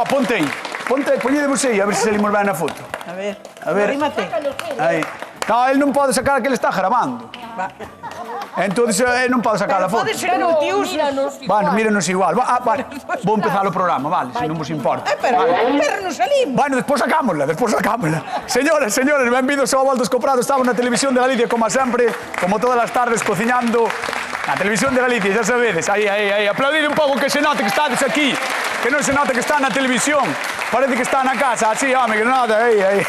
Yo, ponte aí. Poñedevos aí, a ver se salimos ben na foto. A ver. Arrímate. Aí. No, él non pode sacar que ele está grabando. Entonces, non pode sacar a foto. Pode ser multiusos. Bueno, mírenos igual. Vale. Vou empezar o programa, vale, se non vos importa. Pero non salimos. Bueno, despois sacámosla. Señoras, señores, benvidos ao Volta Escoprado. Estamos na televisión de Galicia, como sempre, como todas as tardes, cocinando. Na televisión de Galicia, xa sabedes. Aí. Aplaudid un pouco que se note que estades aquí. Que non se note que está na televisión. Parece que está na casa. Así, home, que nota. Aí.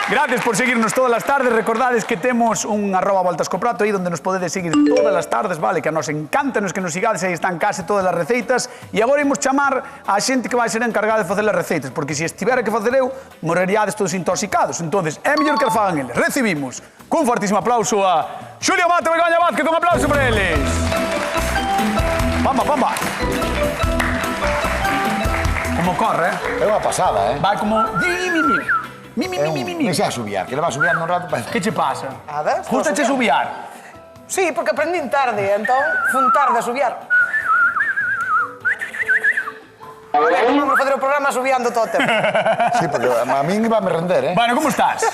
Gracias por seguirnos todas as tardes. Recordades que temos un @voltascoprato aí onde nos podedes seguir todas as tardes, vale? Que a nos encanta que nos sigades, aí están case todas as receitas. E agora imos chamar a xente que vai ser encargada de facer as receitas, porque se estivera que facer eu, morreríades todos intoxicados. Entonces, é mellor que as fagan eles. Recibimos cun fortísimo aplauso a Xulio Mato e Begoña Vázquez. Un aplauso para eles. Pamba. Como corre, É unha pasada, vai como... Non sei a subiar, que le va subiando un rato. Que che pasa? Nada. Gustache subiar? Sí, porque aprendín tarde, entón fun tarde a subiar. Agora que vamos facer o programa subiando todo o tempo. Sí, porque a min iba a me render, Bueno, como estás?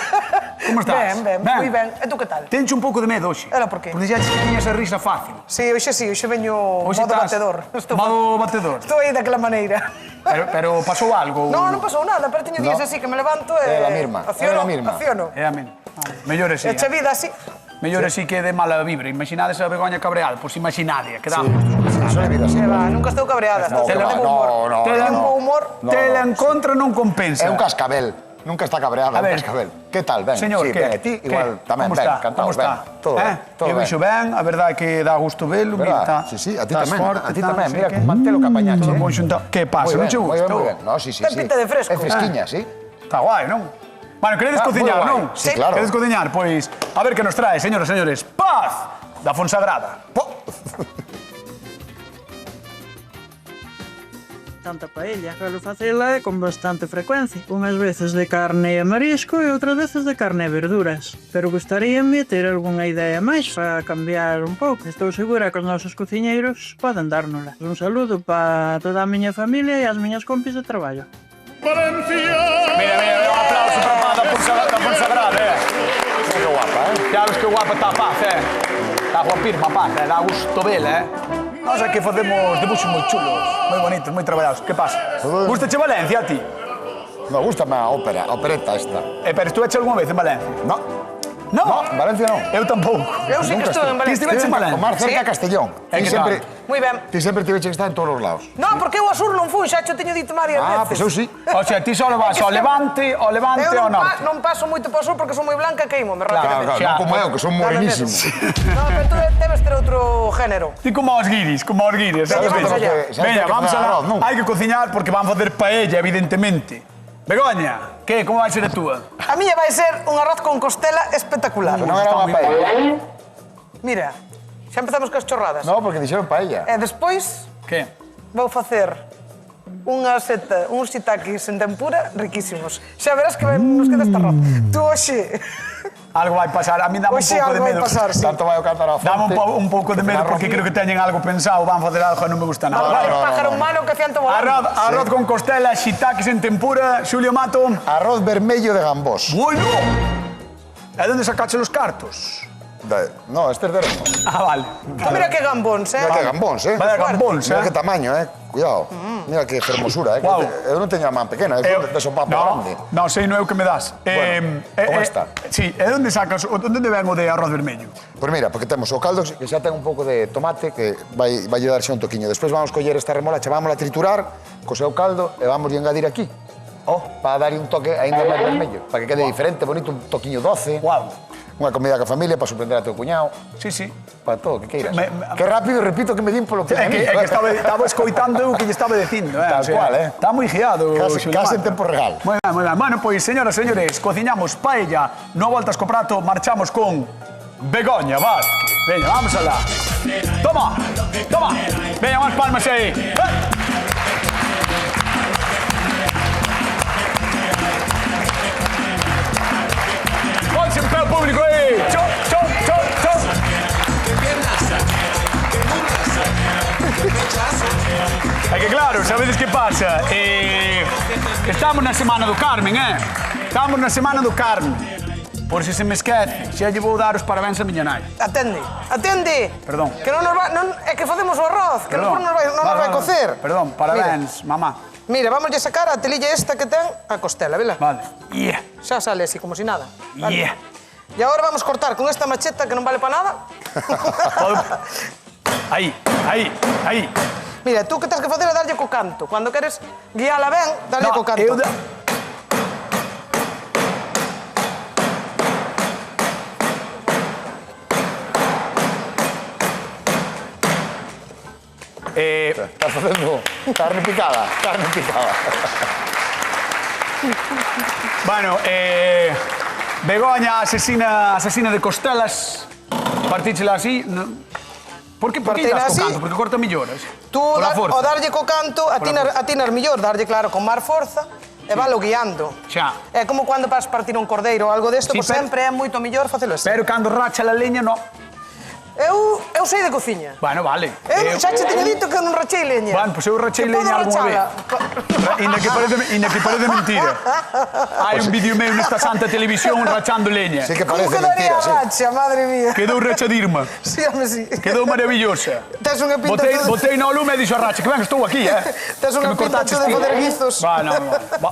Ben, moi ben. E tú que tal? Tencho un pouco de medo hoxe. Ela por qué? Porque dixaches que tiñas a risa fácil. Sí, hoxe veño Hoxe modo estás batedor. modo batedor. Estou aí daquela maneira. Pero pasou algo? Non pasou nada, pero teño días así que me levanto e... É a mesma. Acciono. É a min. Mellor así. Eche vida así. Mellor así que de mala vibra. Imaginades a Begoña cabreada. Pois imaginade, quedamos. Eso é vida así. Nunca estou cabreada. No, Teño no, humor. no, Teño un bo humor. Tela en contra non compensa. É un cascabel. Nunca está cabreada, A un ver, cascabel. Que tal, ben? Señor, sí, que? ben, e ti igual tamén, Como ben, está? cantamos, Como está? ben. Todo ben, todo Eu ben. vexo ben, a verdade é que dá gusto velo, mira, Verdad? Sí, a ti estás tamén, forte, a ti tal, tamén. non sei Mira, que. mantelo que apañache. Todo bon xuntado. Que pasa, non che gusta? Moi ben. No, sí. Ten pinta de fresco. É fresquiña, sí. Está guai, non? Bueno, queredes Ah, cociñar, moi guai. non? Sí, claro. Queredes cociñar? Pois, a ver que nos trae, señoras e señores. Paz da Fonsagrada. Tanta paella, suelo facela con bastante frecuencia. Unhas veces de carne e marisco e outras veces de carne e verduras. Pero gustaríame ter algunha idea máis para cambiar un pouco. Estou segura que os nosos cociñeiros poden dárnola. Un saludo para toda a miña familia e as miñas compis de traballo. Mira, un aplauso para Paz da Fonsagrada, Que guapa, Ya ves que guapa está Paz, Está guapirma Paz, dá gusto vela, Nós aquí facemos dibuxos moi chulos, moi bonitos, moi traballados. Que pasa? Gustache Valencia a ti? Me gusta a ópera, a opereta esta. Pero estuveche algunha vez en Valencia? No, No? en Valencia non. Eu tampouco. Eu sí que estou en Ti Valencia. estiveche en Valencia? O mar cerca a Castellón. E que tal? Moi ben. Ti sempre tiveche que estar en todos os lados. Non, porque eu ao sur non fui, xa te teño dito varias Pois veces. eu sí. O sea, ti só vas ao Levante, ao Eu ao norte. non paso moito para o sur porque son moi blanca e queimo-me Claro, rápidamente. non como eu, que son morenísimos. Non, pero tú debes ter outro género. Ti como aos guiris, sabes? vamos allá. Veña, vamos facer arroz, a... non? Hai que cociñar porque van facer paella, evidentemente. Begoña, que? Como vai ser a túa? A miña vai ser un arroz con costela espectacular. Non era unha paella. Mira, xa empezamos cas chorradas. No, porque dixeron paella. E despois Que? vou facer unha seta, uns shiitakes en tempura riquísimos. Xa verás que nos queda este arroz. Tú hoxe... Algo vai pasar, a mí dame un Hoxe pouco de algo vai medo. pasar, sí. Tanto vai o cantar a fonte. Dame un pouco de medo porque creo que teñen algo pensado, van facer algo e non me gusta nada. Vale, pájaro malo que fianto volando. Arroz con costela, shiitakes en tempura, Xulio Mato. Arroz vermello de gambós. Bueno! E onde sacache os cartos? No, este es de Remo. Vale. Mira que gambóns, Mira que gambóns, Vaya gambóns, Mira que tamaño, Cuidado. Mira que fermosura, Guau. Eu non teño a man pequena, eu de sopapo grande. No, sei, non é o que me das. Bueno, como está? Sí, e onde sacas, onde ven o de arroz vermello? Pois mira, porque temos o caldo que xa ten un pouco de tomate que vai dar xa un toquiño. Despois vamos coller esta remolacha, vamos a triturar co seu caldo e vamos a engadir aquí. Para darlle un toque aínda máis vermello, para que quede diferente, bonito, un toquiño doce. Guau. Unha comida ca familia para sorprender a teu cuñado. Sí, sí. Para todo, que queiras. Que rápido, repito, que me din polo que É que estaba escoitando o que lle estaba dicindo, Tal cual, Está moi guiado. Case en tempo real. Moi ben, moi ben. Bueno, pois, señoras e señores, cociñamos paella, no Voltas co Prato, marchamos con Begoña Vázquez. Veña, vamos alá. Toma, toma. Veña, unhas palmas aí. Ponse en pé o público aí. Chop, chop, chop, chop. Que piernas, que burras, que pechazo. É que claro, sabedes que pasa? Estamos na Semana do Carmen, Estamos na Semana do Carmen. Por si se me esquece, xa lle vou dar os parabéns a miña nai. Atende, atende. Perdón. Que non nos vai... É que facemos o arroz, que non nos vai cocer. Perdón, parabéns, mamá. Mira, vamos a sacar a telilla esta que ten a costela, vela? Vale. Yeah. Xa sale así, como si nada. Yeah. E agora vamos cortar con esta macheta que non vale para nada. Aí. Mira, tú que tens que facer é darlle co canto. Cando queres guiala ben, darlle co canto. Estás facendo carne picada. Bueno, Begoña, asesina de costelas, partíchela así. Por que das co canto? Porque corta milloras. Tú, o darlle co canto, atinas millor, darlle claro, con máis forza, e valo guiando. Xa. É como cando vas partir un cordeiro ou algo desto, pois sempre é moito millor facelo así. Pero cando racha la leña, no. Eu sei de cociña. Bueno, vale. Eu xa che teño dito que non rachei leña. Bueno, pois eu rachei leña algunha vez. Inda que parece mentira. Hai un vídeo meu nesta santa televisión rachando leña. Sí que Como parece quedaría mentira, racha, madre mía. Quedou rachadirma. Sí, home, sí. Quedou maravillosa. Tes unha pinta... Botei no lume e dixo a racha, que ben, estou aquí, Tes unha pinta de fazer guizos. No.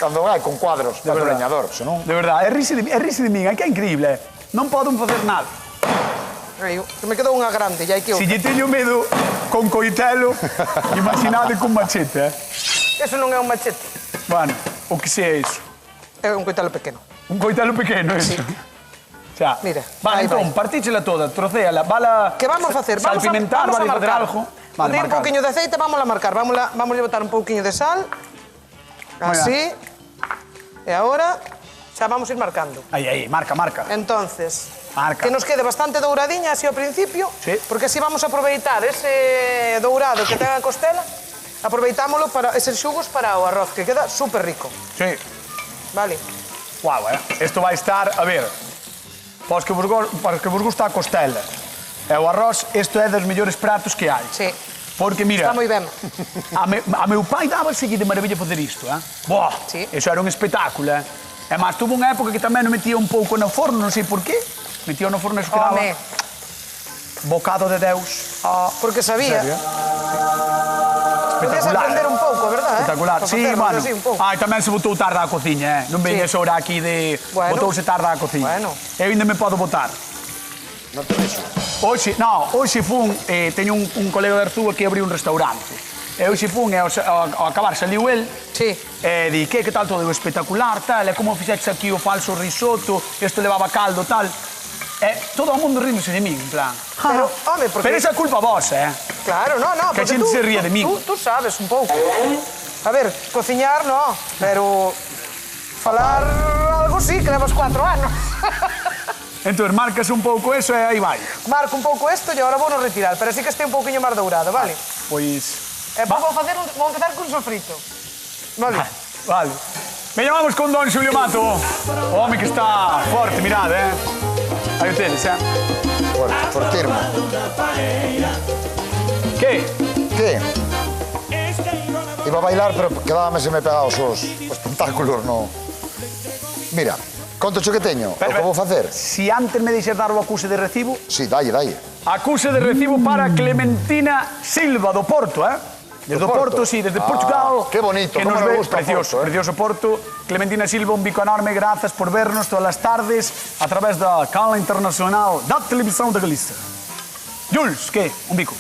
Cando vai con cuadros, de leñador, senón... De verdade, é risa de min, é que é increíble. Non poden facer nada. Que me quedou unha grande, e hai que outra. Se lle teño medo con coitelo, imaginade con machete, Eso non é un machete. Bueno, o que sea iso. É un coitelo pequeno. Un coitelo pequeno, iso. Xa. Mira, Vale, aí vai. entón, partíchela toda, trocéala, vala... Que vamos a facer? Salpimentar, vamos a vale facer marcar. algo. Botei un pouquiño de aceite, vamos a marcar. Vamos a botar un pouquiño de sal. Así. E agora xa vamos ir marcando. Aí, marca. Entonces, Marca. que nos quede bastante douradiña así ao principio, Sí. porque así vamos a aproveitar ese dourado que ten a costela, aproveitámolo para eses xugos para o arroz, que queda super rico. Sí. Vale. Guau, Isto vai estar, a ver, para os que vos gusta a costela e o arroz, isto é dos mellores pratos que hai. Sí. Porque, mira, Está moi ben. a meu pai daba seguir de maravilla facer isto, Boa, Sí. Eso era un espectáculo, E máis, tuvo unha época que tamén o metía un pouco no forno, non sei por qué. Metía no forno e eso quedaba... Home, Bocado de Deus. porque sabía. Podías Espectacular. aprender un pouco, verdad? Espectacular. Para Sí, facerlo mano. así un pouco. Tamén se botou tarde á cociña, Non veñes Sí. hora aquí de... Bueno. Botouse tarde á cociña. Bueno. Eu ainda me podo botar. Non te vexo. Hoxe fun, teño un colega de Arzúa que abriu un restaurante. E hoxe fun, e ao acabar saliu el, Sí. e di, que tal todo? Espectacular, tal, e como fixeches aquí o falso risotto, isto levaba caldo, tal. E todo o mundo ríndose de min, en plan. Pero, home, porque... Pero esa é culpa vosa, Claro, no, Que a porque xente se ría de min. Tú sabes un pouco. A ver, cociñar no, pero falar algo sí, que levas 4 anos. Entón, marcas un pouco eso e aí vai. Marco un pouco isto e agora vou no retirar, pero sí que este un pouquiño máis dourado, vale? Pois... Vou empezar cun sofrito. Vale. Vale. Veña, vamos con Don Xulio Mato. O home que está forte, mirad, Aí o tedes, Fortirmo. Que? Que? Iba a bailar, pero quedábame se me pegados os tentáculos, no... Mira, conto que teño, o que vou facer. Si antes me deixes dar o acuse de recibo, Si, dalle. acuse de recibo para Clementina Silva do Porto, Desde o Porto, sí, desde Portugal. Qué bonito, que como nos me ve, gusta precioso, Porto, precioso Porto. Clementina Silva, un bico enorme, grazas por vernos todas as tardes a través da canal internacional da Televisão da Galicia. Jules, que? Un bico.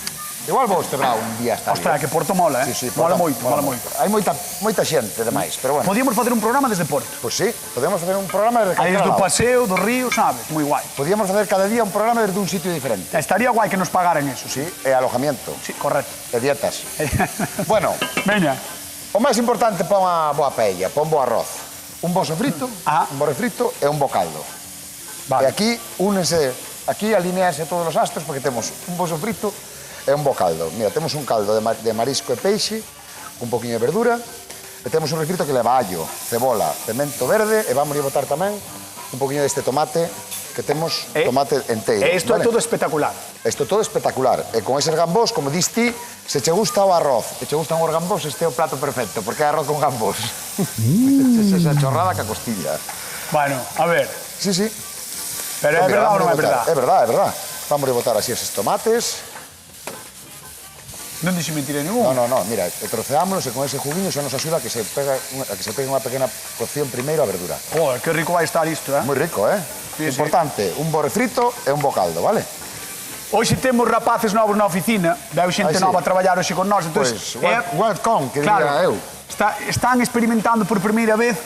Igual vou estebrar un día hasta Ostras, que Porto mola, Sí, Mola moito, mola moito. Hai moita xente, demais, pero bueno. Podíamos facer un programa desde Porto. Pois sí, podemos facer un programa desde Aí calquera do lado. paseo, do río, sabes? Moi guai. Podíamos facer cada día un programa desde un sitio diferente. Estaría guai que nos pagaran eso, sí. Sí, e alojamiento, Sí, correcto. e dietas. Bueno, Veña. o máis importante pon a boa paella, pon bo arroz, un bo sofrito, un bo refrito e un bo caldo. Vale. E aquí aquí alinease todos os astros porque temos un bo sofrito e un bo caldo. Mira, temos un caldo de marisco e peixe, un poquinho de verdura, e temos un refrito que leva allo, cebola, pemento verde, e vamos a botar tamén un poquinho deste tomate que temos tomate enteiro. E isto é todo espectacular. Isto todo espectacular. E con eses gambós, como dis ti, se che gusta o arroz e che gustan os gambós, este é o plato perfecto, porque é arroz con gambós. Esa chorrada que a costilla. Bueno, a ver. Sí, sí. Pero é verdade ou non é verdade? É verdade, é verdade. Vamos a botar así eses tomates. Non dixo mentira ningún. No, mira, troceámonos e con ese juguinho xa nos axuda a que se pegue unha pequena cocción primeiro a verdura. Joder, que rico vai estar isto, Moi rico, Sí, Importante, un bo refrito e un bo caldo, vale? Hoxe temos rapaces novos na oficina, veu xente nova a traballar hoxe con nós, entón... Pois, welcome, que diga eu. Están experimentando por primeira vez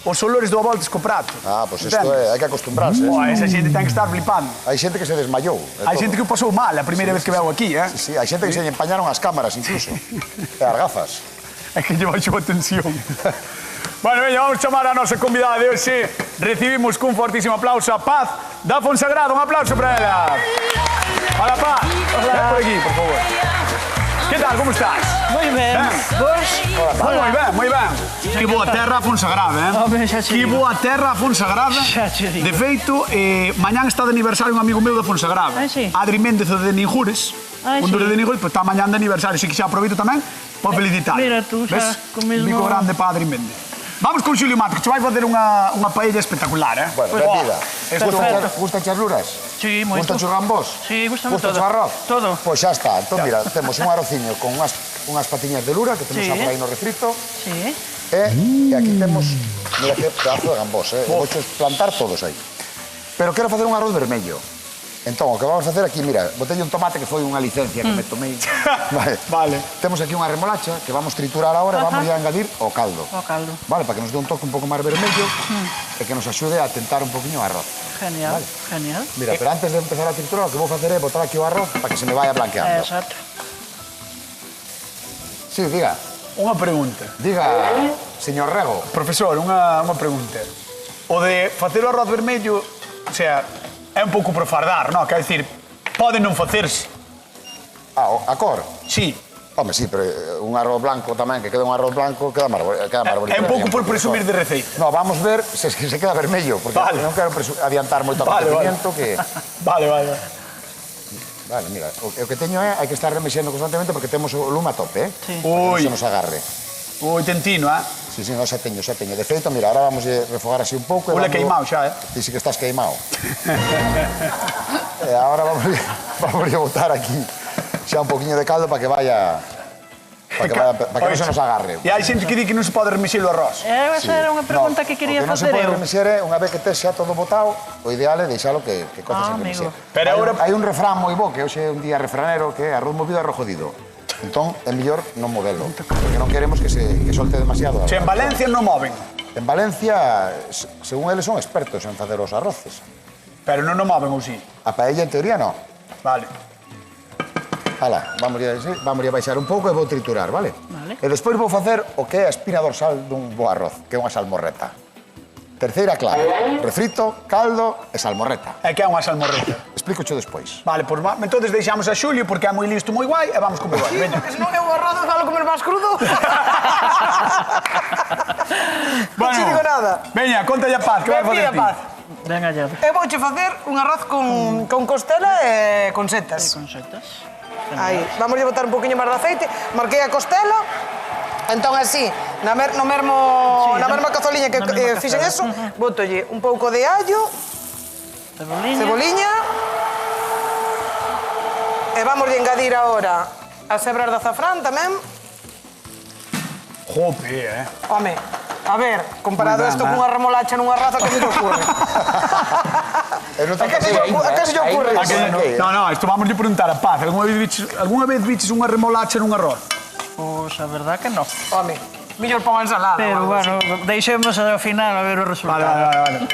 os olores do Avoltes co prato. Pois isto é, hai que acostumbrarse. Esa xente ten que estar flipando. Hai xente que se desmayou. Hai xente que o pasou mal a primeira vez que veu aquí, Sí, hai xente que se lle empañaron as cámaras, incluso. E as gafas. É que lle baixou a tensión. Bueno, veña, vamos chamar a nosa convidada de hoxe. Recibimos cun fortísimo aplauso a Paz da Fonsagrada. Un aplauso para ela. Hola, Paz. Ven por aquí, por favor. Que tal, como estás? Moi ben. Vos? Moi ben. Que boa terra a Fonsagrada, Home, xa che Que digo. boa terra a Fonsagrada. Xa che digo. De feito, mañán está de aniversario un amigo meu da Fonsagrada. Sí. Adri Méndez de Ninjures. Un dos de Ninjures, pois está mañán de aniversario, así que xa aproveito tamén para felicitar. Mira tú, xa, ¿Ves? co mismo- Bico grande para Adri Méndez. Vamos con Xulio Mato, que che vai facer unha paella espectacular, Bueno, benvida. Perfecto. Gustan as luras? Sí, moito. Gustan os gambós? Sí, gústame Gustan todo. o arroz? Todo. Pois xa está. Entón, mira, temos un arrociño con unhas patiñas de lura que temos Sí. por aí no refrito. Sí. E aquí temos, mira que pedazo de gambós, Vou plantar todos aí. Pero quero facer un arroz vermello. Entón, o que vamos a facer aquí, mira, botelle un tomate que foi unha licencia que me tomei. Vale. Temos aquí unha remolacha que vamos triturar agora e vamos a engadir o caldo. O caldo. Vale, para que nos dé un toque un pouco máis vermello e que nos axude a tentar un poquinho o arroz. Genial, Vale. genial. Mira, pero antes de empezar a triturar, o que vou facer é botar aquí o arroz para que se me vaya blanqueando. Exacto. Sí, diga. Unha pregunta. Diga, señor Rego. Profesor, unha pregunta. O de facer o arroz vermello, o sea, é un pouco por fardar, non? Quer dicir, pode non facerse. A cor? Sí. Home, sí, pero un arroz blanco tamén, que quede un arroz blanco, queda máis bonito. É un pouco por presumir de receita. No, vamos ver se queda vermello, porque non quero adiantar moito acontecimiento que... Vale. Vale, mira, o que teño é, hai que estar remexendo constantemente porque temos o lume a tope, Sí. Para que non Ui. se nos agarre. Ui, tentino, Sí, no, xa teño. De feito, mira, ahora vamos a refogar así un pouco. Ole queimado xa, Ti sí que estás queimado. E agora vamos a botar aquí xa un poquinho de caldo para que vaya... Para que non se nos agarre. E hai xente que di que non se pode remexer o arroz. Esa era unha pregunta que quería O que non se facer pode eu. remexer é, unha vez que tes xa todo botado, o ideal é deixalo que coce sen amigo. remexer. Pero agora- Hai un refrán moi bo, que hoxe é un día refranero, que é arroz movido e arroz jodido. Entón, é mellor non movelo, porque non queremos que solte demasiado. Se en Valencia non moven, En Valencia, según eles, son expertos en facer os arroces. pero non o moven ou sí. A paella, en teoría, non. Vale. Hala, vamos a baixar un pouco e vou triturar, vale? Vale. E despois vou facer o que é a espina dorsal dun bo arroz, que é unha salmorreta. Terceira clave, refrito, caldo e salmorreta. É que é unha salmorreta. Explícocho despois. Vale, pois entonces deixamos a Xulio porque é moi listo, moi guai, e vamos con moi guai. Veña. Se non é o arroz, falo comer máis crudo. Non te digo nada. Veña, contalle a Paz, que vai facer Pide, ti? Paz. Venga ya. Eu vouche facer un arroz con costela e con setas. Con setas. Aí, vamos a botar un poquinho máis de aceite. Marquei a costela. Entón así, na mesma cazoliña que na mesma fixen eso, cazuela. botolle un pouco de allo, ceboliña. E vamos a engadir agora as hebras de azafrán tamén. Jope, Home, a ver, comparado Moi ben, isto cunha remolacha nunha raza, que se te ocurre? A que se lle ocurre? No, isto vamos a preguntar a Paz. Alguna vez viches unha remolacha nun arroz? Pois a verdad que no. Home, mellor pon a ensalada. Pero ou algo bueno, deixemos ao final a ver o resultado. Vale.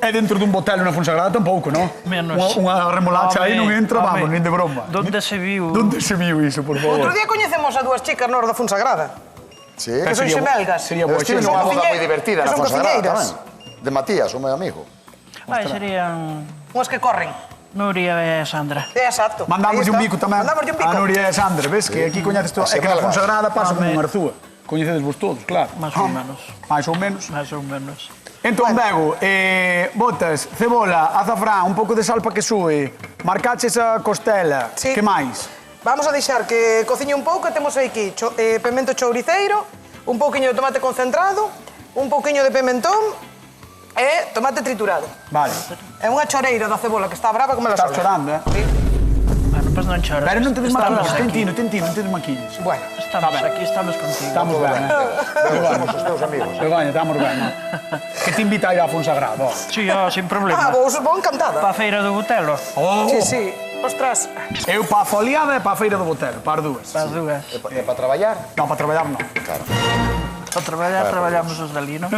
E dentro dun botelo na Fonsagrada tampouco, non? Menos. Unha remolacha aí non entra, vamos, nin de broma. Donde se viu? Donde se viu iso, por favor? Outro día coñecemos a dúas chicas nor da Fonsagrada, Sí, que son xemelgas. Sería eu boa estive xente. nunha son boda moi cociñeiras, divertida que na son Fonsagrada cociñeiras. tamén. De Matías, o meu amigo. Ai, serían Unhas que corren. Nuria e Sandra. Exacto. Mandamos Aí un está. bico tamén Mandamos un bico. a Nuria e a Sandra, ves? Que aquí coñeces todo. As É que na xemelgas. Fonsagrada pasa como un Arzúa. Coñecedes vos todos, claro. Más ou menos. Mais ou menos. Más ou menos. Entón, Bego, botas, cebola, azafrán, un pouco de sal para que sue, marcaches a costela, Sí. que máis? Vamos a deixar que cociñe un pouco, temos aquí pemento chouriceiro, un pouquiño de tomate concentrado, un pouquiño de pimentón e tomate triturado. Vale. É unha choreira da cebola que está brava como la Estás sogra. chorando, Sí. Bueno, pues non choras. Pero non te Estamos desmaquilles, aquí. non te desmaquilles. Bueno, Estamos aquí, estamos contigo. Estamos ben, Somos os teus amigos. Begoña, estamos ben. Que te invita a ir a Fonsagrado. Sí, sin problema. vou encantada. Pa feira do Botelo. Oh, Sí, sí. Ostras. eu pa foliada e pa feira do Botelo, para as dúas. Para as dúas. E para traballar? Non, para traballar non. Para traballar, traballamos os dali, non?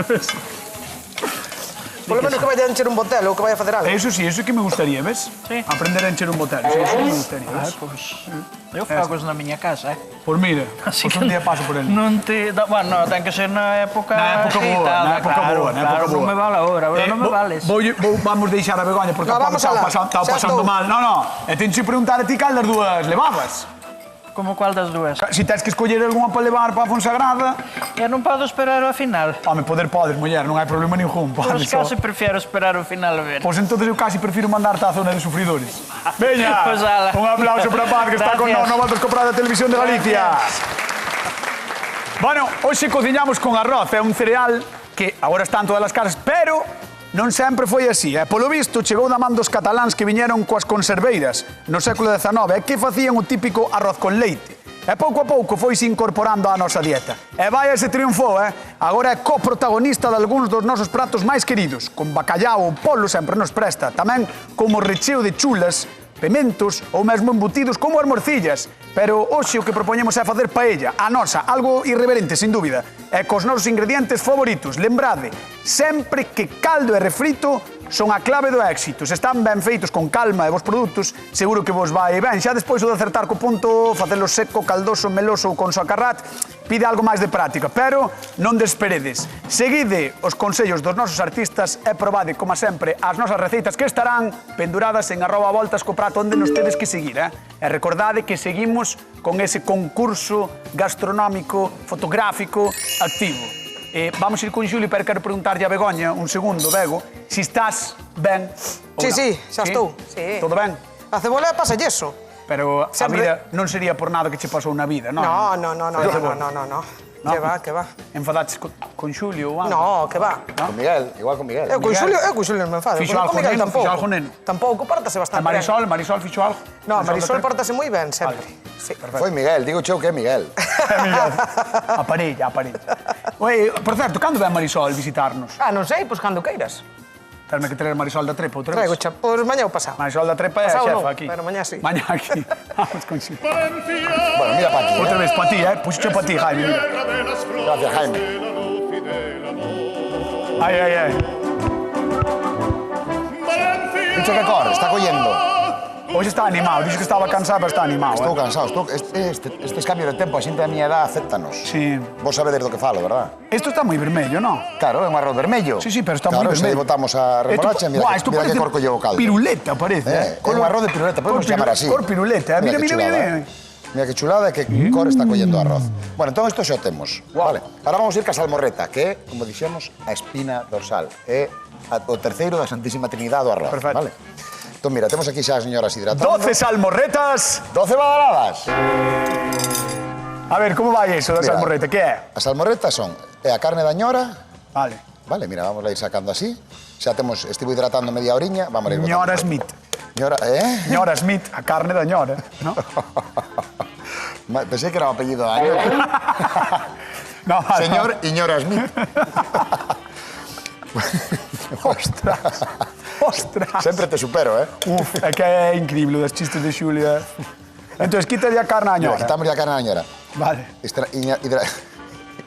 Polo menos que vaya a encher un botelo ou que vaya a facer algo. Eso sí, eso que me gustaría, ves? Sí. Aprender a encher un botelo, sí, eso que me gustaría, ves? Pois, eu fago na miña casa, Pois mira, Así pois un día paso por ele. Non te... Bueno, ten que ser na época... Na época boa, agitada, na época claro, boa, na época claro, boa. non me vale agora non me vales. Vamos deixar a Begoña porque No, a pobre vamos alá. estaba Xa pasando estou. mal. No, e teño que preguntar a ti cal das dúas levabas. Como cual das dúas? Si tens que escoller algunha para levar para a Fonsagrada, Eu non podo esperar ao final. home, podes, muller, non hai problema ningún. Pois Podes só. casi prefiero esperar ao final a ver. Pois entonces eu casi prefiro mandarte á zona de sufridores. Veña, Pois ala. un aplauso para Paz, que está con Gracias. nós no Voltas Compradas Televisión de Galicia. Bueno, hoxe cociñamos con arroz, é un cereal que agora está en todas as casas, pero non sempre foi así. Polo visto, chegou da man dos cataláns que viñeron coas conserveiras no século XIX e que facían o típico arroz con leite. E pouco a pouco foise incorporando á nosa dieta. E vai ese triunfo, agora é coprotagonista de algúns dos nosos pratos máis queridos. Con bacallao ou polo sempre nos presta. Tamén como recheo de chulas, pementos ou mesmo embutidos como as morcillas. Pero hoxe o que propoñemos é facer paella, a nosa, algo irreverente, sin dúbida. E cos nosos ingredientes favoritos. Lembrade, sempre que caldo e refrito son a clave do éxito. Se están ben feitos con calma e vos produtos, seguro que vos vai ben. Xa despois o de acertar co punto, facelo seco, caldoso, meloso ou con socarrat, pide algo máis de práctica. Pero non desperedes. Seguide os consellos dos nosos artistas e probade, como sempre, as nosas receitas que estarán penduradas en @voltascoprato, onde nos tedes que seguir. E recordade que seguimos con ese concurso gastronómico, fotográfico, activo. Vamos ir con Xulio, pero quero preguntarlle a Begoña, un segundo, Bego, si estás ben ou Sí, non. sí, xa estou. Sí. Todo ben? A cebola pasa yeso. Pero a Sempre- vida non sería por nada que che pasou na vida, non? No. Que va. Enfadaches con Xulio ou algo? No, que va. Con Miguel, igual con Miguel. Eu con Xulio non me enfado. Fixo Con algo Miguel neno, tampouco. fixo algo neno. Tampouco, pórtase A bastante Marisol fixo algo? ben. No, Marisol pórtase moi ben, sempre. Sí. Foi Miguel, digo cheu que é Miguel. A parella. Oi, por certo, cando ven Marisol visitarnos? Ah, non sei, pois cando queiras. Terme que traer Marisol da Trepa outra vez? Traigo xa, pois mañá o pasado. Marisol da Trepa é a Pasado xefa non, aquí. pero mañá sí. Mañá aquí. Vamos con Xulio. Bueno, mira pa aquí. Outra vez, para ti, puxo para ti, Jaime. Mira. Gracias, Jaime. Ai. Dicho que corre, está collendo. Hoxe está animado, dixo que estaba cansado, pero está animado. Estou cansado, estes cambios de tempo, a xente da miña edad, acéptanos. Sí. Vos sabedes do que falo, verdad? Isto está moi vermello, non? Claro, é un arroz vermello. Sí, pero está claro, moi vermello. Claro, se botamos a remolacha, mira, isto mira que parece cor colleu o caldo. piruleta, parece. É un arroz de piruleta, podemos chamar así. Cor piruleta, mira. que chulada, Mira que chulada e que cor está collendo o arroz. Bueno, entón isto xa o temos. Vale. Ahora vamos ir ca salmorreta, que é, como dixemos, a espina dorsal. É o terceiro da Santísima Trinidade do arroz. Perfecto. Vale. Entón, mira, temos aquí xa as señoras hidratando. 12 salmorretas. 12 badaladas. A ver, como vai eso da Mira. salmorreta? Que é? As salmorretas son a carne da ñora. Vale. Vale, mira, vamos a ir sacando así. Xa temos, estivo hidratando media horiña, vamos a ir botando. Ñora Smith. Ñora, Ñora Smith, a carne da ñora, ¿no? Pensei que era o apellido da ñora. No, vale. Señor Iñora Smith. Ostras. Sempre te supero, Uf, é que é increíble das chistes de Xulia. Entón, quítalle a carne a Mira, ñora. quitamos a carne da ñora. Vale.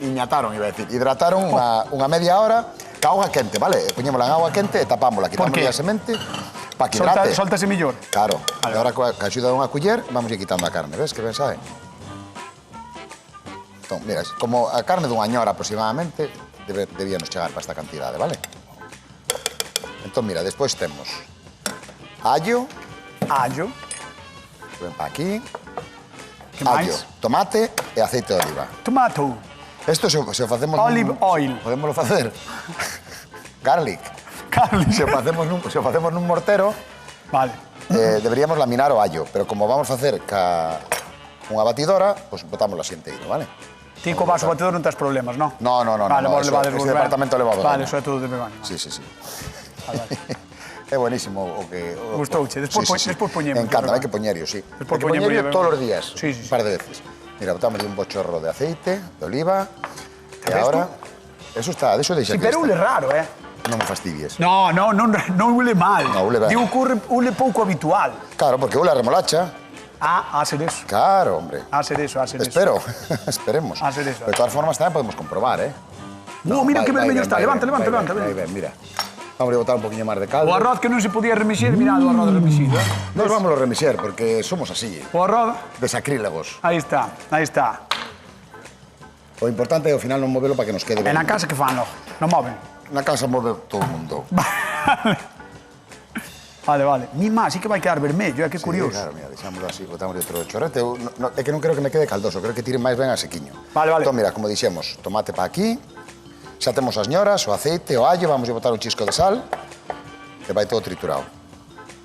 Iñataron, iba a decir. Hidrataron unha media hora ca auga quente, vale? Poñémola en auga quente e tapámola. Por Quitámosle qué? a semente para que hidrate. Soltase mellor. Claro. E agora coa axuda dunha culler vamos ir quitando a carne. Ves que ben sabe? Entón, mira, como a carne dunha ñora aproximadamente debíanos chegar para esta cantidade, vale? Entón, mira, despois temos allo, Allo. ven para aquí, Que allo, máis? tomate e aceite de oliva. Tomato. Isto se o facemos... Olive oil. Podémoslo facer. garlic. Garlic. Se o facemos nun mortero, Vale. deberíamos laminar o allo, pero como vamos a facer unha batidora, pois botámoslo así enteiro, vale? Ti co vaso batedor non tens problemas, non? No, Vale, vos eso, levades ese vos ben. departamento leva Begoña. Vale, eso é todo de Begoña. Sí, sí, sí. Vale, vale. É buenísimo o que... Gustouche. Despois poñemos. Encanta, hai que poñerlo, sí. Despois Hai que poñerlo poñemos, todos os días, Sí, sí, sí. un par de veces. Mira, botamos un bochorro de aceite, de oliva, e ves agora... Eso está, de eso deixa Sí, que pero está. ule raro, Non me fastidies. No, ule mal. No, ule ben. Digo que ule pouco habitual. Claro, porque ule a remolacha. A ser eso. Claro, hombre. A ser eso. Espero, esperemos. A ser eso. De todas formas, tamén podemos comprobar, Mira que vai vermello ben, está. vai Levanta, ben, levanta. vai ben, mira. Vamos a botar un poquinho máis de caldo. O arroz que non se podía remixir, mirad o arroz remixido. Nos vamos a remixer, porque somos así, O arroz, de sacrílegos. aí está. O importante é ao final non movelo para que nos quede E ben. na casa que fan, non moven. Na casa move todo o mundo. Vale. Mi má, sí que vai quedar vermello, que curioso. Sí, claro, mira, deixámoslo así, botamos outro chorrete. É que non quero que me quede caldoso, creo que tire máis ben a sequiño. Vale. Entón, mira, como dixemos, tomate para aquí, xa temos as ñoras, o aceite, o allo, vamos a botar un chisco de sal, e vai todo triturado.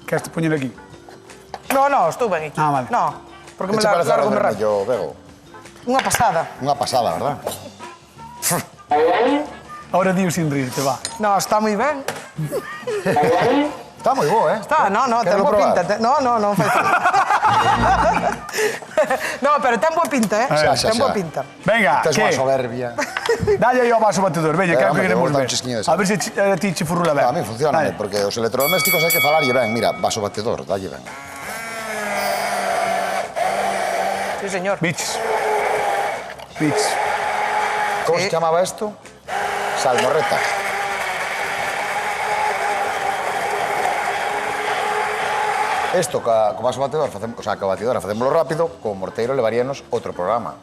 Queres te poñer aquí? No, estou ben aquí. Ah, vale. No, porque Que me che parece largo arroz me rápido. vermello, Bego? Unha pasada. Unha pasada, verdad? Ahora digo sin rirte, va. No, está moi ben. Está moi bo, Está, no, ten Quero boa probar. pinta. Non fai falta. No, pero ten boa pinta, Xa. Ten boa pinta. Venga, Tes unha que? soberbia. Dalle aí ao vaso batedor, veña, que é o Hombre, que queremos vou botar ver. un chisquiño de A sal. ver se ti che furrula ben. A mí funciona, Dale. porque os electrodomésticos hai que falarlle ben. Mira, vaso batedor, dalle ben. Sí, señor. Biches. Como Sí. se chamaba isto? Salmorreta. Isto, co vaso batedor, co batidora, facémoslo rápido, co morteiro levaríanos outro programa.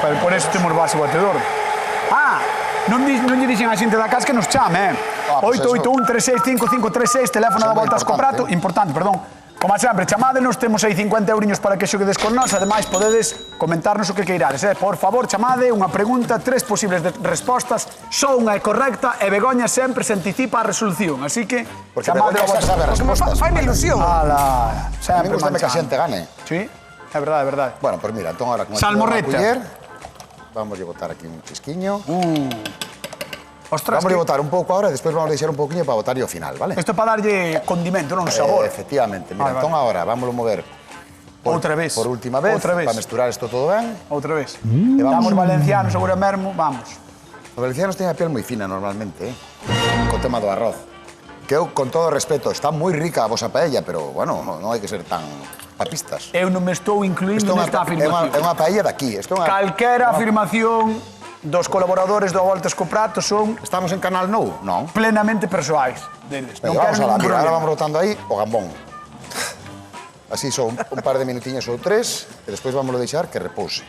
Pero por eso temos vaso batedor. Non lle dixen a xente da casa que nos chame, Pues 881-365-536, teléfono da Eso é moi Voltas co Prato. importante. Importante, perdón. Como sempre, chamádenos, temos aí 50 euriños para que xoguedes con nós, ademais podedes comentarnos o que queirades. Por favor, chamade unha pregunta, 3 posibles respostas, só unha é correcta e Begoña sempre se anticipa a resolución, así que Porque chamade Begoña ao xa sabe as respostas. Fai-me ilusión. Ala, A mí sempre gusta que a manchando. xente gane. Sí, é verdade. Bueno, pues mira, entón ahora con Salmorreta. culler, vamos a botar aquí un chisquiño. Ostras, Vamos que a botar un pouco ahora e despois vamos a deixar un pouquiño para botar ao final, vale? isto é para darlle condimento, non sabor. Efectivamente. Mira, Vale, entón agora vamos a mover Outra vez. por última vez, Outra vez. para mesturar isto todo ben. Outra vez. E Estamos vamos. valencianos agora mesmo, vamos. Os valencianos teñen a piel moi fina normalmente, co tema do arroz. Que eu, con todo o respeto, está moi rica a vosa paella, pero, bueno, non hai que ser tan papistas. Eu non me estou incluindo nesta afirmación. É unha paella daqui. Isto é unha... Calquera afirmación dos colaboradores do Voltas co Prato son Estamos en Canal Nou? Non. plenamente persoais deles. Non Venga, vamos quero a la ningún mira, ahora problema. vamos botando aí o gambón. Así son un par de minutiños ou 3 e despois vamos a deixar que repouse.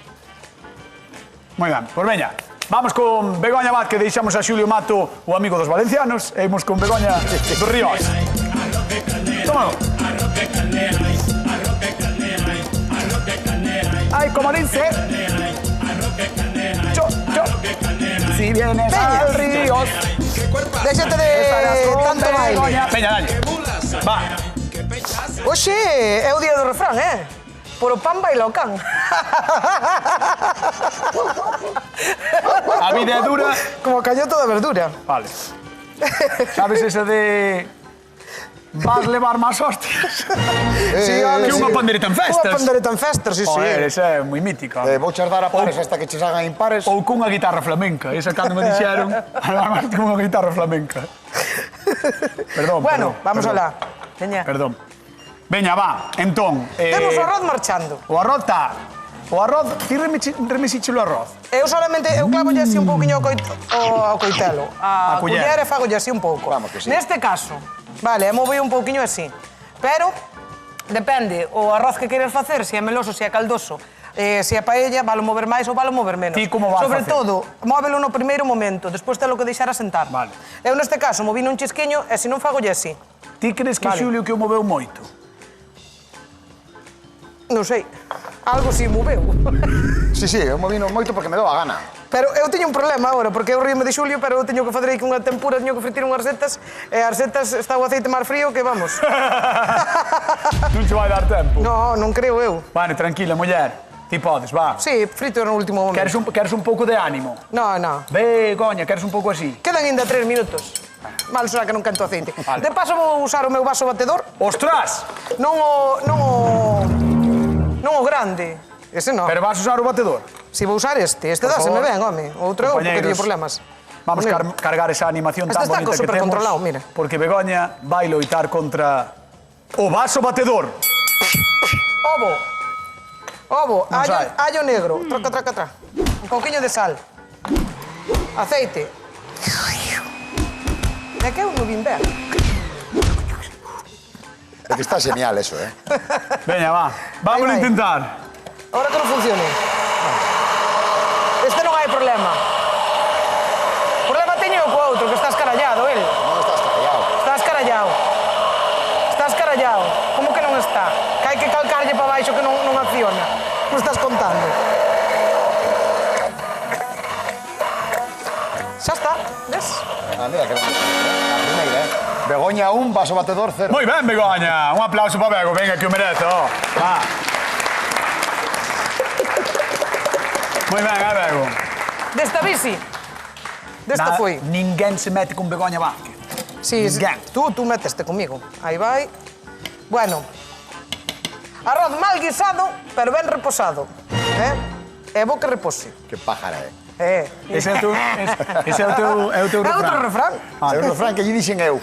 Moi ben, pois veña. Vamos con Begoña Vaz, que deixamos a Xulio Mato, o amigo dos valencianos, e imos con Begoña dos Ríos. Tómalo. Ay, como dice. Yo. Si vienes Peña. al Ríos. Déxate de tanto baile. Begoña. Veña, dale. Va. Oxe, é o día do refrán, Por o pan baila o can. A vida é dura. Como calloto da verdura. Vale. Sabes esa de... Vas levar máis hostias? Sí, Que unha pandereta en festas. Unha pandereta en festas, sí, Joder, sí. esa é moi mítica. Vou chardar a pares hasta que che salgan impares. Ou cunha guitarra flamenca. Esa cando me dixeron, además cunha guitarra flamenca. Perdón, Bueno, vamos alá. Veña. Perdón. Veña, va. Entón... Temos o arroz marchando. O arroz está... O arroz... Ti remexíchelo o arroz? Eu solamente, eu clavolle así un pouquiño ao coitelo. A culler. culler e fagolle así un pouco. Vamos que sí. Neste caso, vale, movei un pouquiño así. Pero, depende, o arroz que queres facer, se é meloso, se é caldoso, se é paella, valo mover máis ou valo mover menos. Ti como vas Sobre facer? todo, móvelo no primeiro momento, despois telo que deixar asentar. Vale. Eu neste caso movino un chisquiño e se non fagolle así. Ti crees que Vale. Xulio que o moveu moito? Non sei, algo si moveu. Sí, eu movino moito porque me dou a gana. Pero eu teño un problema agora, porque eu ríome de Xulio, pero eu teño que fazer aí unha tempura, teño que fritir unhas setas, e as setas está o aceite máis frío que vamos. Non che vai dar tempo. No, non creo eu. Vale, tranquila, muller. Ti podes, va. Sí, frito no último momento. Queres un pouco de ánimo? No, no. Begoña, queres un pouco así? Quedan ainda 3 minutos. Mal será que non canto aceite. Vale. De paso vou usar o meu vaso batedor, Ostras! non o grande. Ese non. Pero vas usar o batedor? Si vou usar este Por dáseme favor. ben, home. Outro eu, porque Compañeiros, teño problemas. Vamos Conmigo. cargar esa animación Este tan está bonita que super temos. controlado, mira. Porque Begoña vai loitar contra o vaso batedor. Ovo, Non sai. allo negro, traca. Un pouquiño de sal. Aceite. É que eu non vin ben. É que está genial eso, Veña, va. Vamos a vai. intentar. Ahora que non funcione. Este non hai problema. Problema teño co outro, que está escarallado, el. Non estás callado. Está escarallado. Está escarallado. Como que non está? Que hai que calcarlle para baixo que non acciona. Non estás contando. Xa está, ves? Mira que bonito. A primeira, Begoña 1, vaso batedor 0. Moi ben, Begoña. Un aplauso para Bego. Venga, que o merece. Va. Moi ben, Bego. Desta bici. Desta foi. Ninguén se mete con Begoña Vázquez. Sí, Ninguén. tú méteste comigo. Aí vai. Bueno. Arroz mal guisado, pero ben reposado. É bo que repose. Que pájara, Ese é o teu É outro refrán. refrán. É o refrán que lle dixen eu.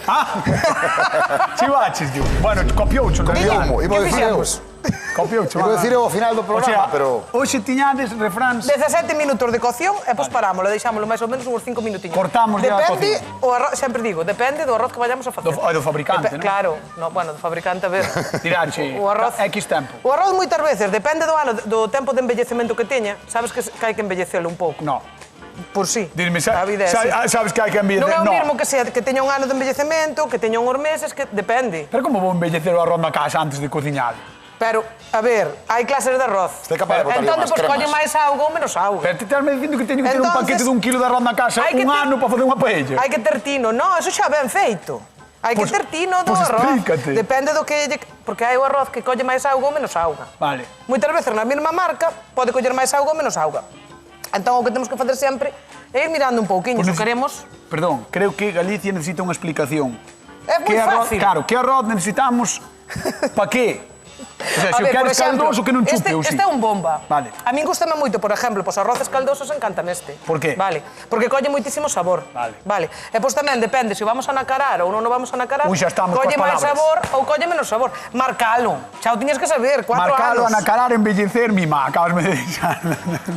Si baches, tío. Bueno, copioucho, en realidad. Como? Iba a Que decir eu. fixemos? Copioucho. Iba a decir eu ao final do O programa, sea, pero... hoxe tiñades refráns... 17 minutos de cocción e pois parámoslo, deixámoslo máis ou menos uns 5 minutiños. Cortamos ya a Depende cocción. o arroz, sempre digo, depende do arroz que vayamos a facer. Do fabricante, non? Claro, no, bueno, do fabricante, a ver. Tiranche O arroz... X tempo. O arroz moitas veces, depende do ano, do tempo de embellecemento que teña, sabes que hai que embellecelo un pouco. No. Por sí. Dime, A vida é así. sabes que hai que Non embellecer? é o mesmo que teña un ano de embellecemento, que teña uns meses, que depende. Pero como vou embellecer o arroz na casa antes de cociñar? Pero, a ver, hai clases de arroz. Este é capaz de botarlle Entón, máis depois cremas. colle máis auga ou menos auga. Pero ti estás-me dicindo que teño que ter un Entonces, paquete dun kilo de arroz na casa hai que un ter- ano para facer unha paella? Hai que ter tino. No, eso xa ben feito. Hai que Pois- ter tino do pois arroz. explícate. Depende do que... Porque hai o arroz que colle máis auga ou menos auga. Vale. Moitas veces na mesma marca pode coller máis auga ou menos auga. Entón, o que temos que facer sempre é ir mirando un pouquiño. Se queremos... Perdón, creo que Galicia necesita unha explicación. É moi Que arroz- fácil. Claro, que arroz necesitamos para qué? O sea, se o queres caldoso que non chupe ou si. Este é un bomba. Vale. A min gustame moito, por exemplo, os arroces caldosos encantan este. Por qué? Vale, porque colle moitísimo sabor. Vale. E pois tamén depende se o vamos a nacarar ou non o vamos a nacarar. Ui, xa estamos colle coas máis palabras. sabor ou colle menos sabor. Marcalo. Xa o tiñas que saber, 4 Marcalo, anos. anacarar, embellecer, mima. Acabasme de deixar.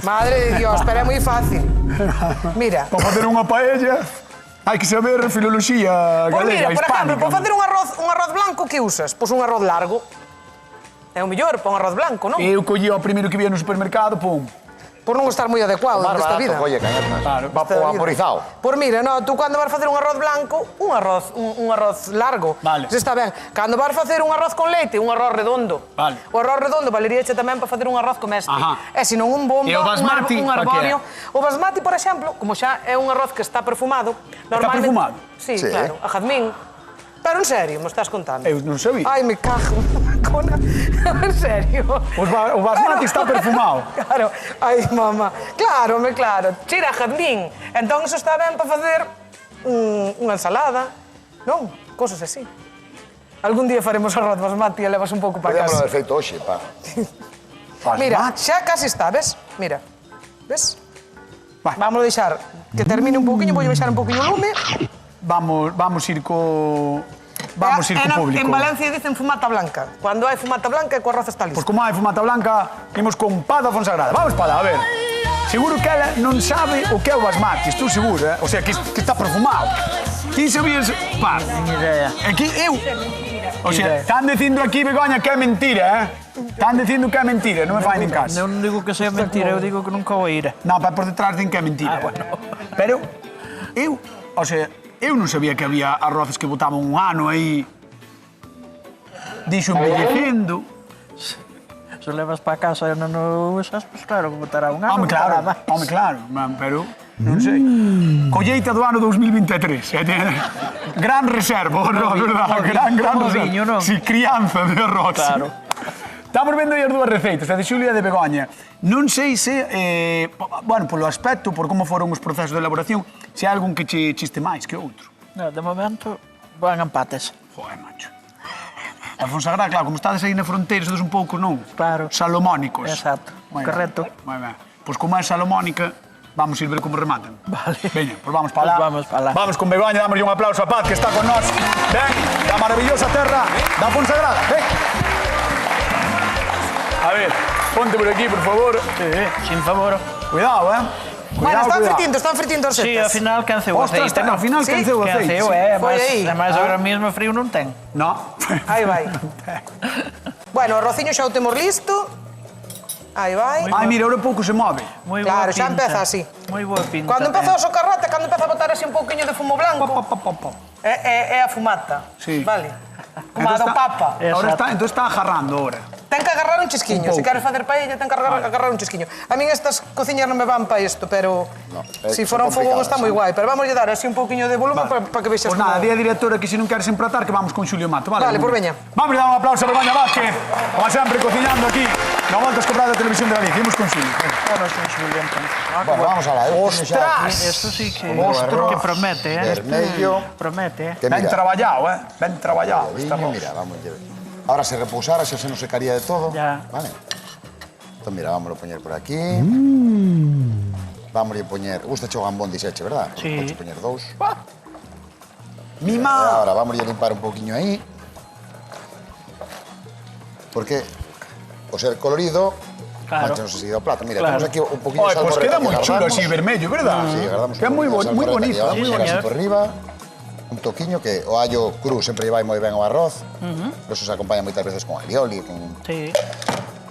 Madre de Dios, pero é moi fácil. Mira. Para facer unha paella hai que saber filoloxía Pois galega, mira, por exemplo, hispánica. para facer un arroz blanco, que usas? Pois un arroz largo. É o mellor para un arroz blanco, non? Eu collí o primeiro que vía no supermercado, pum. Por non estar moi adecuado Más nesta barato, vida. colle, cañetas. Claro. Va po vaporizado. Por mira, no, tú cando vas facer un arroz blanco, un arroz largo, Vale. se está ben. Cando vas facer un arroz con leite, un arroz redondo. Vale. O arroz redondo valeríache tamén para facer un arroz como este. Ajá. E senón un bomba, E o basmati, un pa que é? arborio. O basmati, por exemplo, como xa é un arroz que está perfumado, perfumado? Sí, Sí. claro, a jazmín. Pero en serio, me estás contando. Eu non sabía. Ai, me cago na cona. En serio. O basmati está perfumado. Claro, ai, mamá. Claro, cheira a jazmín. Entón, iso está ben para facer unha ensalada, non? Cosas así. Algún día faremos arroz basmati e levas un pouco para Podíamos casa. haber feito hoxe, pa. Mira, xa casi está, ves? Mira, ves? Vai. Vamos a deixar que termine un pouquiño, vou deixar un pouquiño o lume. Vamos ir co público. En Valencia dicen fumata blanca. Cando hai fumata blanca, o arroz está listo. Pois como hai fumata blanca, imos con Pada Fonsagrada. Vamos, Pada, a ver. Seguro que ela non sabe o que é o basmati, estou seguro, O sea, que está perfumado. Ti sabías... Pa, Ni idea. é que eu... O sea, están dicindo aquí, Begoña, que é mentira, Están dicindo que é mentira, non me faen en casa. Eu non digo que sea mentira, eu digo que nunca o ira. Non, para por detrás din que é mentira. Pero eu, o sea, eu non sabía que había arroces que botaban un ano aí dixo embellecendo. Se o levas para casa e non o usas, pois claro, que botará un ano. Home, claro, man, pero non sei. Colleita do ano 2023. Gran reserva, arroz, verdad? Gran viño, reserva. non? Si, crianza de arroz. Claro. Estamos vendo aí as dúas receitas, a de Xulia e a de Begoña. Non sei se, bueno, polo aspecto, por como foron os procesos de elaboración, se hai algún que che chiste máis que outro. No, de momento, van empates. Joder, macho. A Fonsagrada, claro, como estades aí na fronteira, sodes un pouco, non? Claro. Salomónicos. Exacto, Moi correcto. Ben, moi ben. Pois como é salomónica, vamos ir ver como rematan. Vale. Veña, pois vamos para lá. Pois vamos para lá. Vamos con Begoña, damoslle un aplauso a Paz, que está con nós. Ven, da maravillosa terra da Fonsagrada. Ven. A ver, ponte por aquí, por favor. Sin favor. Cuidado, Bueno, están fritindos os Sí, setas. ao final canceu o Ostras, aceite, ao final Sí, canceu o aceite. Canceu, Foi aí. Mas agora mesmo frío non ten. No. Aí vai. Bueno, o rociño xa o temos listo. Aí vai. Ai, mira, ahora pouco se move. Moi Claro, boa xa pinta. empeza así. Moi boa pinta. Cando empeza o socarrate, cando empeza a botar así un pouquiño de fumo blanco, é a fumata. Sí. Vale. Como a do papa. Ahora está, entonces está agarrando ahora. Ten que agarrar un chisquiño. Un Se pouco. queres facer paella, ten que agarrar un chisquiño. A min estas cociñas non me van para isto, pero si son fora un fogón está complicadas, moi guai. Pero vamos a dar así un pouquiño de volumen para que vexas Pois nada, día directora que se non queres empratar que vamos con Xulio Mato, vale? Vale, pois veña. Vamos a dar un aplauso a Begoña Vázquez, como sempre cociñando aquí na Voltas Cobrada de Televisión de Galicia. Imos con Xulio. Vamos con Xulio, entón. Bueno, vamos a la. Ostras! Esto sí que, Ostras. que promete, Vermello. Promete, Que Ben mira, traballado, Ben traballado. viño, mira, vamos a ver. Ahora se repousara, se nos secaría de todo. Ya. Vale. Entonces, mira, vamos a poner por aquí. Vamos a poner... Gusta o gambón diseche, ¿verdad? Sí. Podes poner dous. Mima. Ahora vamos a limpar un poquinho aí. Porque o ser colorido, Claro. manchanos enseguida o plato. Mira, Claro. tenemos aquí un poquinho Oye, de pues salmorreta queda moi que chulo guardamos. así, vermello, verdad? Sí, guardamos Queda moi poquinho de moi salmorreta que bonito. vamos a poner así señor. por arriba. Un toquiño que o allo cru sempre vai moi ben ao arroz. Por eso se acompaña moitas veces con alioli, con Sí.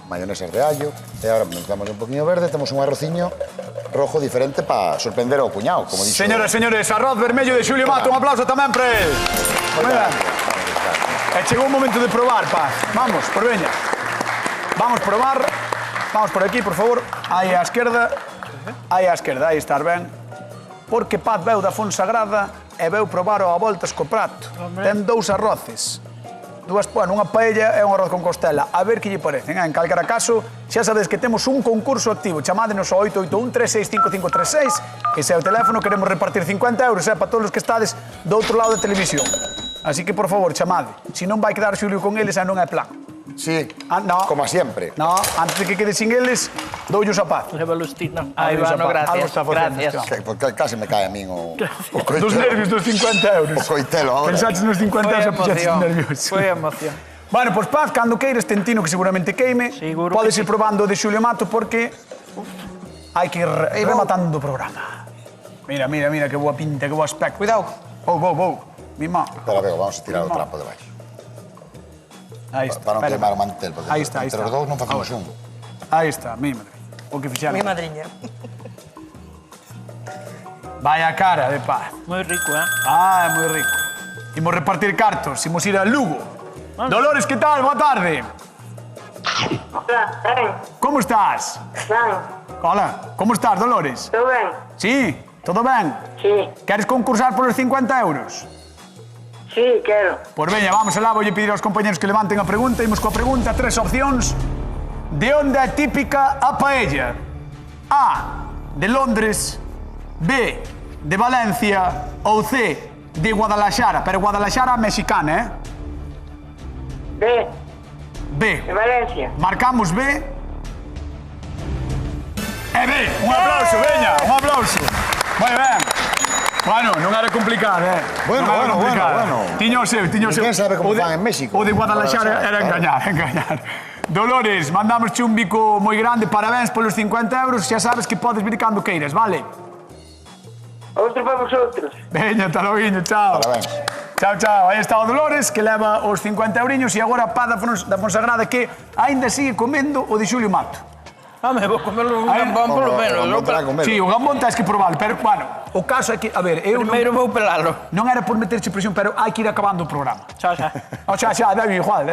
mayonesas de allo. E agora mezclamos un poquinho verde, temos un arrociño rojo diferente para sorprender ao cuñado, como dixo. Señoras e señores, arroz vermello de Xulio Mato, un aplauso tamén para él. Moi ben. E chegou o momento de probar, Paz. Vamos, por veña. Vamos probar. Vamos por aquí, por favor. Aí á esquerda. Aí á esquerda, aí estar ben. Porque Paz veu da Fonsagrada e veu probar a voltas co prato. Ten dous arroces. Bueno, unha paella e un arroz con costela. A ver que lle parecen. En calquera caso, xa sabedes que temos un concurso activo. Chamádenos ao 881-365-536. Ese é o teléfono, queremos repartir 50 euros para todos os que estades do outro lado da televisión. Así que, por favor, chamade. Si non vai quedar Xulio con eles, non é plan. Sí, No. como siempre. No, antes de que quede sin eles, doullos a Paz. Lévalo estilo. Ahí Ahí va, va, no, algo gracias. está facendo, Gracias. hostia. Porque casi me cae a min o coitelo. Dos nervios dos 50 euros. O coitelo ahora. Pensaches nos 50 Foi euros e puxaches emoción. nervioso. Foi emoción. Bueno, pois Paz, cando queires, tentino que seguramente queime. Seguro Podes que ir probando o de Xulio Mato porque hai que ir rematando o programa. Mira, mira, mira, que boa pinta, que boa aspecto. Cuidado. Vou. Mima. Espera, veo, vamos a tirar o trapo de baixo. Aí está. Para non espera. queimar o mantel, porque Aí está, aí entre está. os dous non facemos un. Aí está, mi madre. O que fixaron. Mi madriña. Vaya cara de Paz. Moi rico, Ah, é moi rico. Imos repartir cartos, imos ir a Lugo. Dolores, que tal? Boa tarde. Hola, ben, Como estás? ben, Hola, como estás, Dolores? todo ben? Sí, todo ben? Sí, Queres concursar por os 50 euros? sí, quero. Pois veña, vamos alá, voulle pedir aos compañeros que levanten a pregunta. Imos coa pregunta, 3 opcións. De onde é típica a paella? A, de Londres. B, de Valencia. Ou C, de Guadalaxara. Pero Guadalaxara mexicana, B, B. de Valencia. Marcamos B. E B. Un aplauso, veña, un aplauso. Moi ben. Bueno, non era complicado, Bueno, Non era bueno, complicado. bueno, bueno. Tiño o seu, tiño o seu. Ninguén sabe como O de- fan en México. O de Guadalaxara Guadalaxara, era claro. engañar. Dolores, mandamos un bico moi grande, parabéns polos 50 euros, xa sabes que podes vir cando queiras, vale? Outro para vosotros. Veña, taloguiño, chao. Parabéns. Chao. Aí está o Dolores, que leva os 50 euriños, e agora a Paz da Fonsagrada, que aínda sigue comendo o de Xulio Mato. Home, vou comerlo un Aí- gambón polo menos. Non terá comer. Sí, o gambón tens que probar, pero, bueno, o caso é que, a ver, eu Primeiro vou pelalo. non era por meterche presión, pero hai que ir acabando o programa. Xa, xa. O sea, da igual.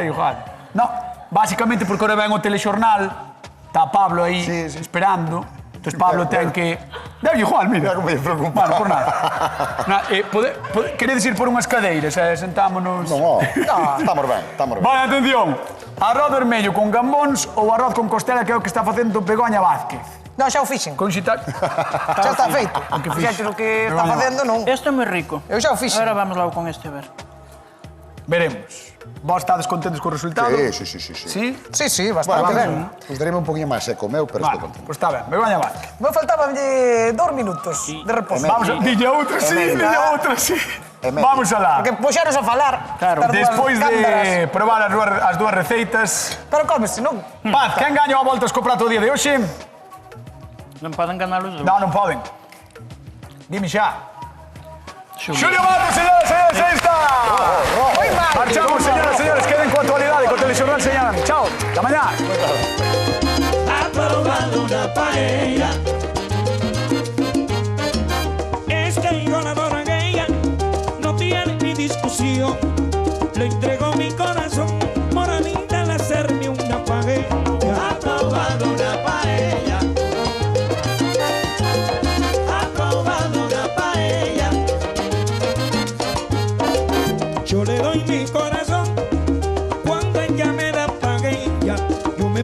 No, Básicamente porque ahora ven o telexornal, está Pablo aí esperando, entón Pablo ten que... Debe igual, mira. Como me preocupa. Bueno, por nada. Queredes ir por unhas cadeiras, sentámonos... Non, estamos ben, estamos ben. Vale, atención. Arroz vermello con gambóns ou arroz con costela, que é o que está facendo Begoña Vázquez. Non, xa o fixen. Con xita... Xa está feito. Fíxate o que está facendo, non. Este é moi rico. Eu xa o fixen. Agora vamos logo con este, a ver. Veremos. Vos estades contentes co resultado? Sí. Sí? Sí, bastante ben. Pues dareme un poquinho máis seco o meu, pero estou Vale, contento. pois está ben. Begoña Vázquez. Me faltaban 2 minutos de reposo. Vamos a... Dille outra, sí, dille outra, sí. Vamos alá. Porque puxeros a falar. Claro. estas dúas Despois cándaras. de probar as dúas receitas... Pero cómese, non? Paz, quen gañou a voltas co prato o día de hoxe? Non poden ganar os dous. Non poden. Dime xa. Xulio Matos, señoras e señores, aí está! Moi mal. Marchamos, señoras e señores, queden coa actualidade, co telexornal señalan. Chao, ata mañá. Ha probado una paella. Es que yo la adoro a ella, no tiene ni discusión. Le entrego mi corazón, moradita al hacerme una paella. Ha probado una paella. Ha probado una paella. Yo le doy mi corazón.